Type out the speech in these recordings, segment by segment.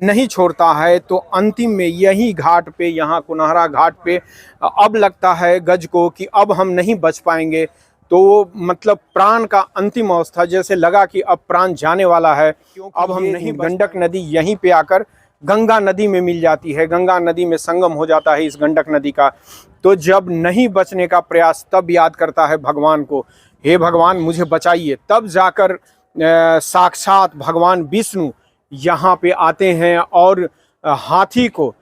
नहीं छोड़ता है तो अंतिम में यही घाट पे, यहाँ कुनहरा घाट पे अब लगता है गज को कि अब हम नहीं बच पाएंगे। तो मतलब प्राण का अंतिम अवस्था, जैसे लगा कि अब प्राण जाने वाला है, अब हम नहीं। गंडक नदी यहीं पे आकर गंगा नदी में मिल जाती है, गंगा नदी में संगम हो जाता है इस गंडक नदी का। तो जब नहीं बचने का प्रयास, तब याद करता है भगवान को, हे भगवान मुझे बचाइए। तब जाकर साक्षात भगवान विष्णु यहाँ पे आते हैं और हाथी को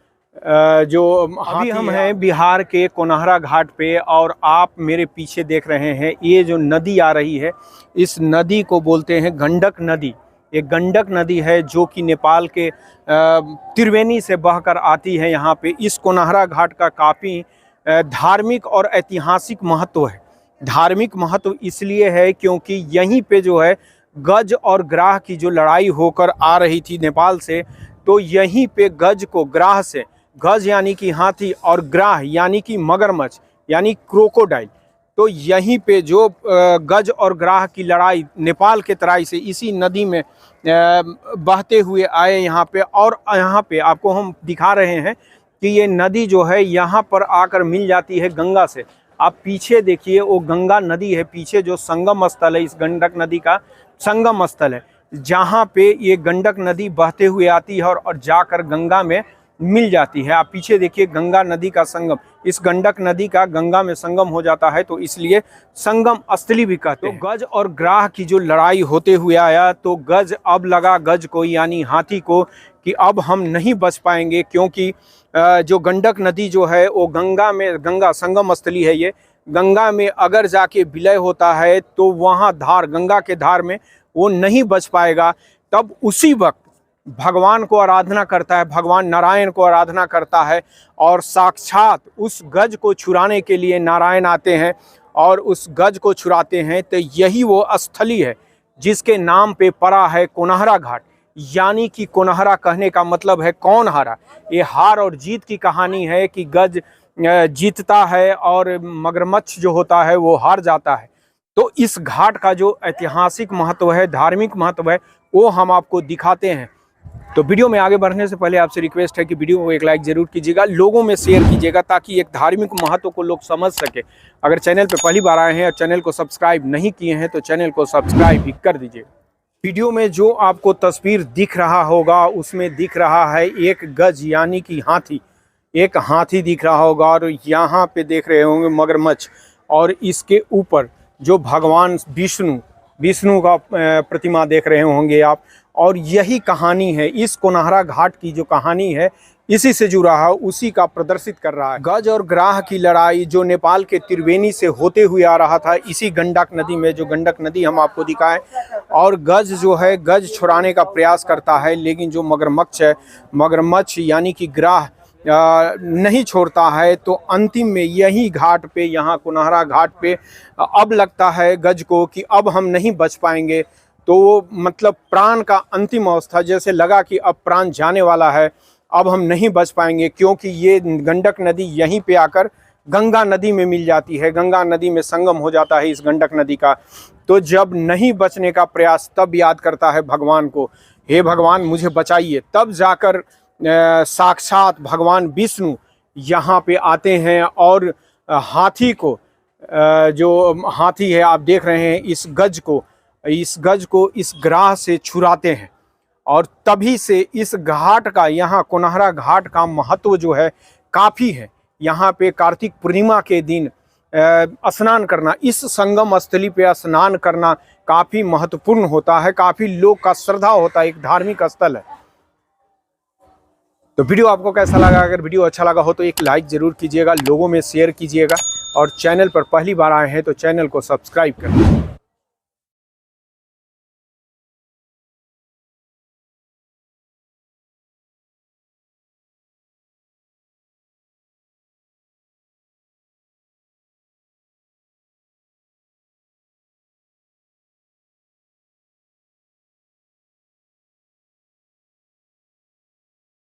जो अभी हम हैं बिहार के कोनहरा घाट पे, और आप मेरे पीछे देख रहे हैं ये जो नदी आ रही है, इस नदी को बोलते हैं गंडक नदी। ये गंडक नदी है जो कि नेपाल के त्रिवेणी से बहकर आती है यहाँ पे। इस कोनहरा घाट का काफ़ी धार्मिक और ऐतिहासिक महत्व है। धार्मिक महत्व इसलिए है क्योंकि यहीं पे जो है गज और ग्राह की जो लड़ाई होकर आ रही थी नेपाल से, तो यहीं पे गज को ग्राह से, गज यानी कि हाथी और ग्राह यानी कि मगरमच्छ यानी क्रोकोडाइल, तो यहीं पे जो गज और ग्राह की लड़ाई नेपाल के तराई से इसी नदी में बहते हुए आए यहाँ पे। और यहाँ पे आपको हम दिखा रहे हैं कि ये नदी जो है यहाँ पर आकर मिल जाती है गंगा से। आप पीछे देखिए, वो गंगा नदी है, पीछे जो संगम स्थल है, इस गंडक नदी का संगम स्थल है, जहाँ पे ये गंडक नदी बहते हुए आती है और जाकर गंगा में मिल जाती है। आप पीछे देखिए गंगा नदी का संगम, इस गंडक नदी का गंगा में संगम हो जाता है, तो इसलिए संगम स्थली भी कहते हैं। तो गज और ग्राह की जो लड़ाई होते हुए आया, तो गज अब लगा गज को यानी हाथी को कि अब हम नहीं बच पाएंगे, क्योंकि जो गंडक नदी जो है वो गंगा में, गंगा संगम स्थली है, ये गंगा में अगर जाके विलय होता है तो वहाँ धार, गंगा के धार में वो नहीं बच पाएगा। तब उसी वक्त भगवान को आराधना करता है, भगवान नारायण को आराधना करता है, और साक्षात उस गज को छुड़ाने के लिए नारायण आते हैं और उस गज को छुड़ाते हैं। तो यही वो स्थली है जिसके नाम पे पड़ा है कोनहरा घाट, यानी कि कोनहरा कहने का मतलब है कौन हारा। ये हार और जीत की कहानी है कि गज जीतता है और मगरमच्छ जो होता है वो हार जाता है। तो इस घाट का जो ऐतिहासिक महत्व है, धार्मिक महत्व है, वो हम आपको दिखाते हैं। तो वीडियो में आगे बढ़ने से पहले आपसे रिक्वेस्ट है कि वीडियो को एक लाइक जरूर कीजिएगा, लोगों में शेयर कीजिएगा, ताकि एक धार्मिक महत्व को लोग समझ सके। अगर चैनल पर पहली बार आए हैं और चैनल को सब्सक्राइब नहीं किए हैं तो चैनल को सब्सक्राइब भी कर दीजिएगा। वीडियो में जो आपको तस्वीर दिख रहा होगा उसमें दिख रहा है एक गज यानी कि हाथी, एक हाथी दिख रहा होगा, और यहाँ पे देख रहे होंगे मगरमच्छ, और इसके ऊपर जो भगवान विष्णु का प्रतिमा देख रहे होंगे आप। और यही कहानी है, इस कोनहरा घाट की जो कहानी है इसी से जुड़ा है, उसी का प्रदर्शित कर रहा है। गज और ग्राह की लड़ाई जो नेपाल के त्रिवेणी से होते हुए आ रहा था, इसी गंडक नदी में, जो गंडक नदी हम आपको दिखाएं, और गज जो है गज छुड़ाने का प्रयास करता है, लेकिन जो मगरमच्छ है, मगरमच्छ यानी कि ग्राह नहीं छोड़ता है। तो अंतिम में यही घाट पे, यहाँ कुनहरा घाट पे अब लगता है गज को कि अब हम नहीं बच पाएंगे। तो मतलब प्राण का अंतिम अवस्था, जैसे लगा कि अब प्राण जाने वाला है, अब हम नहीं बच पाएंगे, क्योंकि ये गंडक नदी यहीं पे आकर गंगा नदी में मिल जाती है, गंगा नदी में संगम हो जाता है इस गंडक नदी का। तो जब नहीं बचने का प्रयास, तब याद करता है भगवान को, हे भगवान मुझे बचाइए। तब जाकर साक्षात भगवान विष्णु यहाँ पे आते हैं और हाथी को, जो हाथी है आप देख रहे हैं, इस गज को इस ग्राह से छुड़ाते हैं। और तभी से इस घाट का, यहाँ कोनहरा घाट का महत्व जो है काफ़ी है। यहाँ पे कार्तिक पूर्णिमा के दिन स्नान करना, इस संगम स्थली पे स्नान करना काफ़ी महत्वपूर्ण होता है, काफ़ी लोग का श्रद्धा होता है, एक धार्मिक स्थल है। तो वीडियो आपको कैसा लगा? अगर वीडियो अच्छा लगा हो तो एक लाइक ज़रूर कीजिएगा, लोगों में शेयर कीजिएगा, और चैनल पर पहली बार आए हैं तो चैनल को सब्सक्राइब करें।